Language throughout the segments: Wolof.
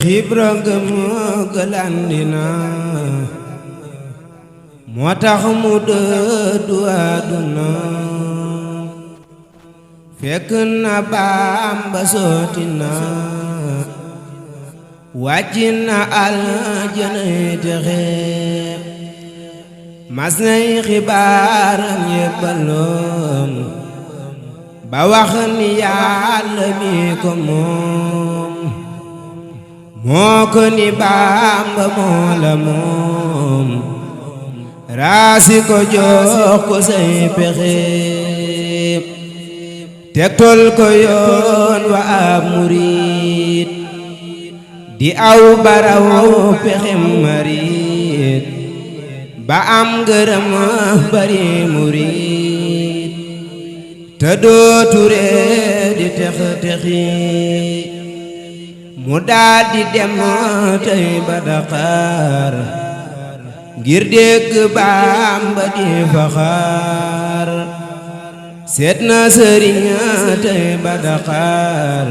Ibra ngëm galandina moo tax mu dëddu àdduna fekk na Bamba sotti na wàcc na aljana texe mas nay xibaaram yebbaloom ba wax ni Yàlla mi ko moom moo ko ni Bamba moo la moom raasi ko jox ko say pexe tegtal ko yoon wa ab murit di aw baraw pexem marit ba am ngërëm bari murit te dootu ree di tex-texi mu daldi dem tey ba Dakar ngir dégg Bamba di faxaar seet na sëriñ tey ba Dakar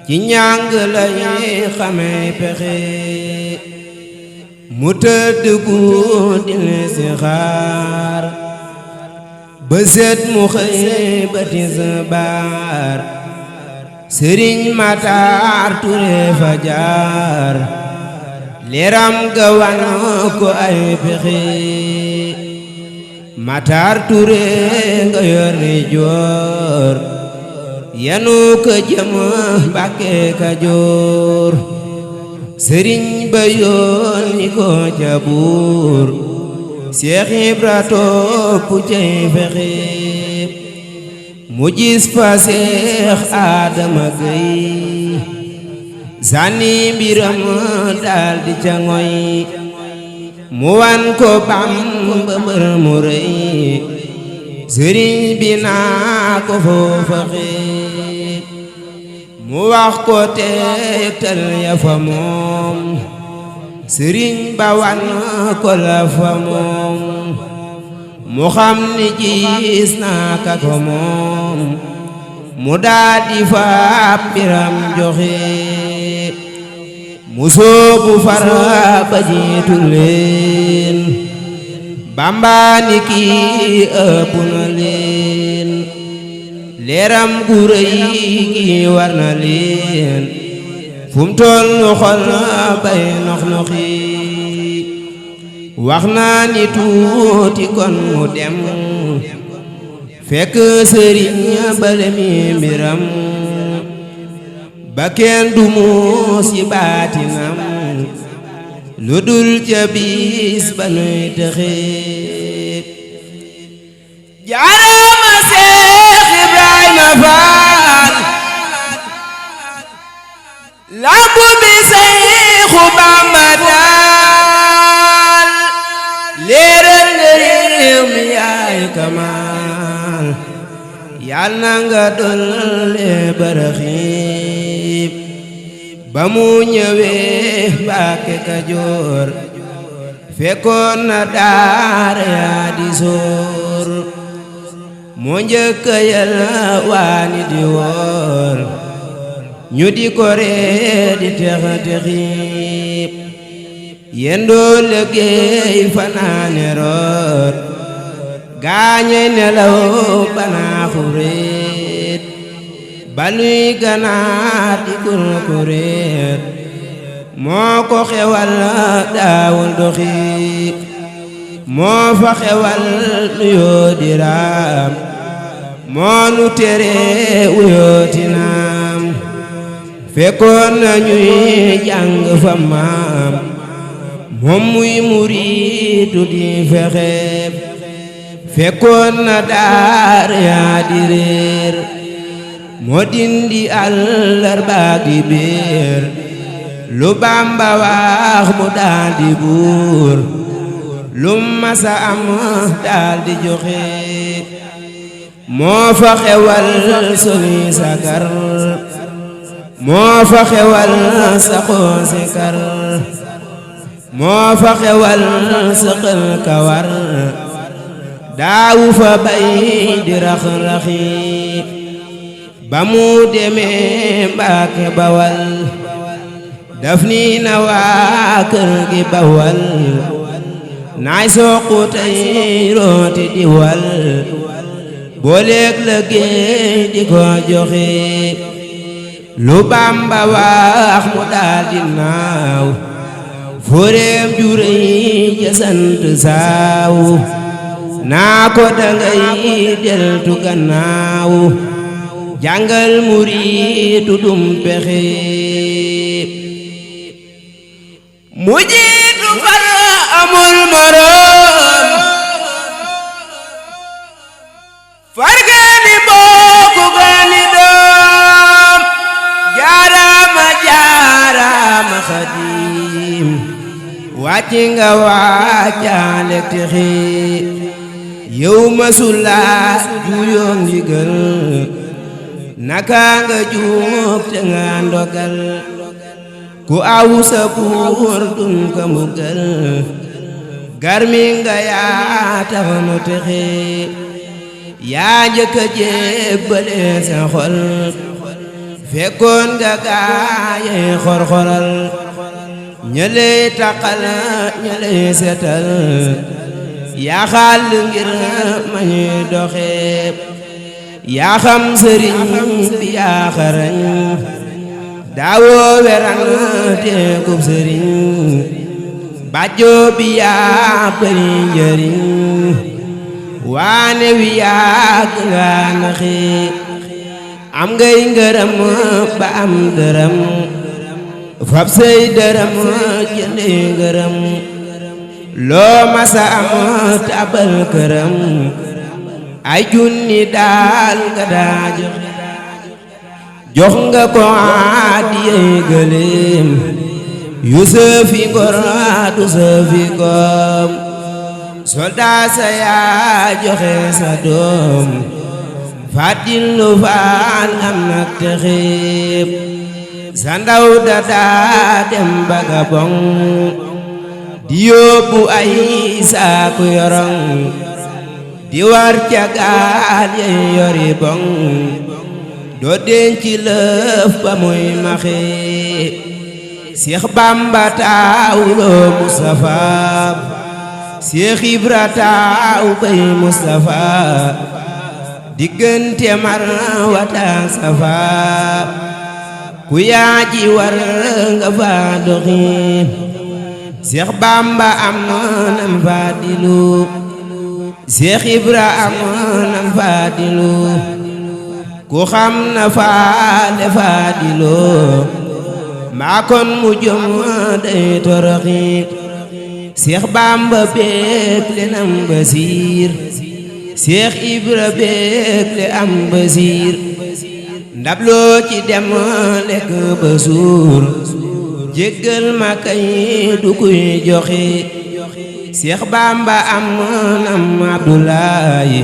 ci njàng lay xamee pexe mu tëdd guddi listixaar ba seet mu xëy ba tisbaar sëriñ Matar Ture fa jaar leeram ga wan ko ay pexe Matar Ture nga yor ni joor yanu ko jëm Mbàkke Kajoor sëriñ ba yónni ko ca buur Seex Ibra topp cay fexe mu gis fa Seex Adama Gay sànni mbiram daldi ca ngoy mu wan ko Bamba mbër mu rëy sëriñ bi naa ko foofa xeeb mu wax ko tegtal ya fa moom sëriñ ba wan ko la fa moom mu xam ni gis naa ka ko moom mu daldi faab mbiram joxe mu soobu fara ba jiitu leen Bamba ni kii ëpp na leen leeram gu rëy gi war na leen fum tollu xol bay nox-noxi wax naa ni tuuti kon mu dem fekk sëriñ bale mi mbiram ba kenn du muus yi baatinam lu dul ca bis ba nuy texe jaarama Seex Ibrahima Faal lampu bi Seexu Bamba taal leeral nga réew mi yaay Kamaal yal na nga dolle baraxiib ba mu ñëwee Mbàkke Kajoor fekkoon na daara yaa di soor moo njëkk yalwaani di woor ñu di ko ree di tex-texiib yendoo liggéey fanaane root gaañe nelaw banaaxu reet baluy ganaar di kurkureet moo ko xewal daawul doxi moo fa xewal nuyoo di raam moo nu tere wuyooti naam fekkoon na ñuy jàng fa maam moom muy muriitu di fexeeb fekkoon na daara yaa di réer moo dindi àllarba di béer lu Bamba wax mu daldi buur lu masa am daldi joxe moo fa xewal soli sakar moo fa xewal saxoo sikar moo fa xewal sëqal kawar daawu fa bay di rax-raxi ba mu demee Mbàkke Bawal daf ni na waa kër gi bawal naay soqu tey rooti di wal booleeg la géey di ko joxe lu Bamba wax mu daal di naaw fóoreem jurey ja sant saaw naa ko dangay deltu gannaaw jàngal muriitu dum pexe mu jiitu far amul moroom far gaani bokku gaani doom jaarama jaarama Xaadim wàcci nga wàccaale texe yow masula juyoom ndigal naka nga juum te nga ndogal ku aw sa buur dun ka mbugal garmi nga yaa tax nu texe yaa njëkk a jébbale sa xol fekkoon nga gaaye xor-xoral ñëley taqal ñëley setal yaa xaal ngir ma ñuy doxe yaa xam sëriñ bi yaa xarañ daawoo weran teekub sëriñ bàjjoo bi yaa bëri njëriñ waane wi yaa nga naxi am ngay ngërëm ba am dërëm fab say dërëm jëndi ngërëm loo masa am tabal këram ay junni daal nga daa jox nga ko adiyay gëléem yu sëfi ngor du sëfi koom soldat sa yaa joxe sa doom fàttil lu faal am nak texeeb sa ndaw da daa dem baga bong di yóbbu ay saaku yorong di war ca gaal yey yori bong doo denc lëf ba muy maxe Seex Bamba taawuloo Mustafa Seex Ibra taaw bay Mustafa diggante Marwa ak Safa ku yaaji war nga fa doxi Seex Bamba am nam faadilu Seex Ibra am nam faadilu ku xam na faale faadilu maa kon mu jom day toroxi Seex Bamba beek le nam basiir Seex Ibra beek le am basiir ndab loo ci dem lekk ba suur jéggal ma kay du kuy joxe Seex Bamba am nam Abdoulaye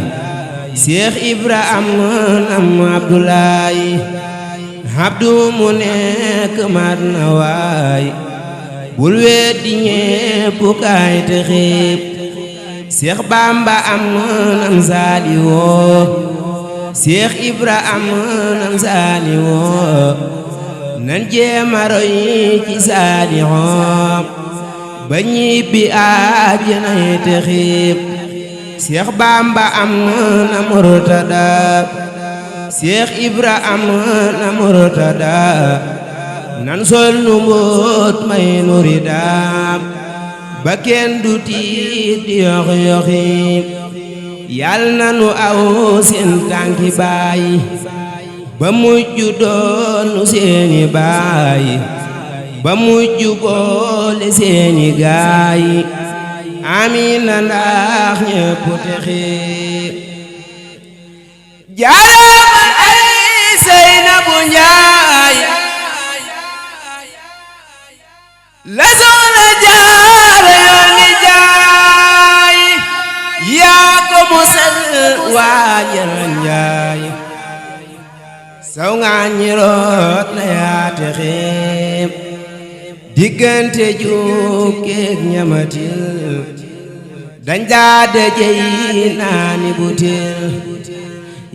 Seex Ibra am nam Abdoulaye Abdu mu nekk mat na waay bul weddi ñépp kaay te xeeb Seex Bamba am nam Saaliwoo Seex Ibra am nam Saaliwoo nan jéema roy ci Saalixoo ba ñibbi àjjanay te xeeb Seex Bamba am na Murtada Seex Ibra am na Murtada nan sol nu mbóot may nu ridaam ba kenn du tiit di yox yoxi yal na nu aw seen tànki baay ba mujj doon nu seeni baay ba mujj boole seeni gaay amiin na ndax ñépp texe jaarama ay Seynabu Njaay la soxna Jaara yooni jaay yaa ko musal waajal Njaay saw nga ñi root na yaa texe diggante jukkeek ñamatil dañ daa dajey naani butil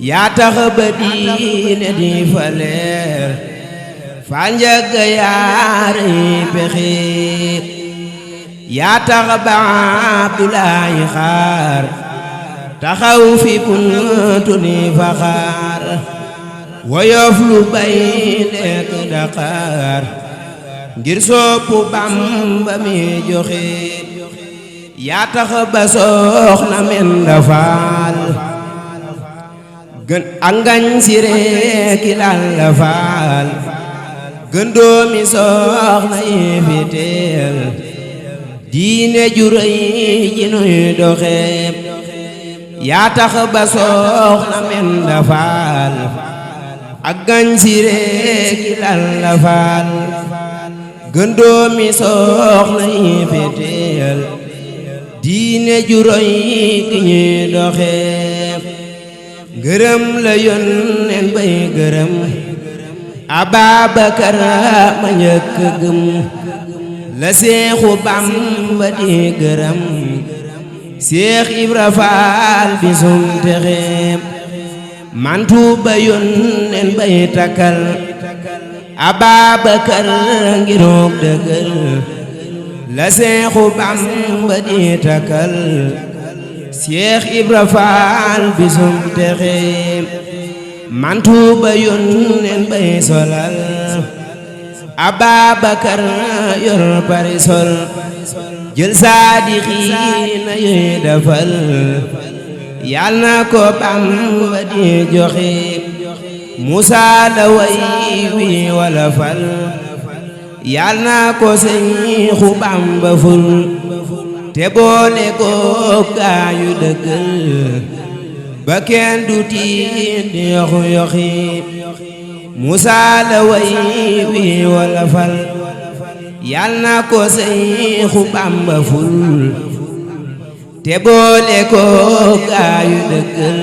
yaa tax ba diine di fa leer fal njëgg yaari pexe yaa tax ba Abdoulaye xaar taxaw fi buntu ni faxaar woyof lu bay lekk Dakar ngir soppu Bamba mi joxe yaa tax ba soxna Menda Faal gën angañ si reeki Lalla Faal gën doomi soxna yi fi teel diine ju rëy ji nuy doxe yaa tax ba soxna Menda Faal ak gañ si reeki Lalla Faal gën doomi soxna yi fi teel diine ju rëy ji ñuy doxe ngërëm la yónneen bay gërëm Ababakar ma njëkk gëm la Seexu Bamba di gërëm Seex Ibra Faal bisum texe mantu ba yónneen bay takkal Ababakar ngirug dëggal la Seexu Bamba di takkal Seex Ibra Faal bisum texe mantu ba yónneen bay solal Ababakar yor parisol jël saadixiina yoy defal yal na ko Bamba di joxe Musaa la way wi wala fal yal na ko Seexu Bamba ful te boole ko gaayu dëggal ba kenn du tiit di yoxu yoxi Musaa la way wi wala fal yal na ko Seexu Bamba ful te boole ko gaayu dëggal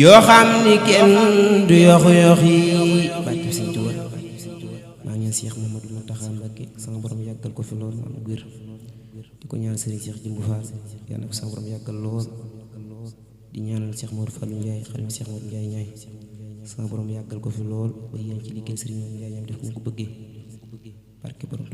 yoo xam ni kenn du yoxu yoxi barke Sëñ Tuubaa maa ngi Seex Mamadu Muntaxa Mbakke sama borom yàggal ko fi lool am wér di ko ñaan Sëriñ Seex Jëmbu Faal yàlla na ko sama borom yàggal lool di ñaanal Seex Moodu Fallu Njaay xalifa Seex Moodu Njaay ñaay sama borom yàggal ko fi lool ba yéen ci liggéey Sëriñ Njaay ñam def ñu ko bëggee barke borom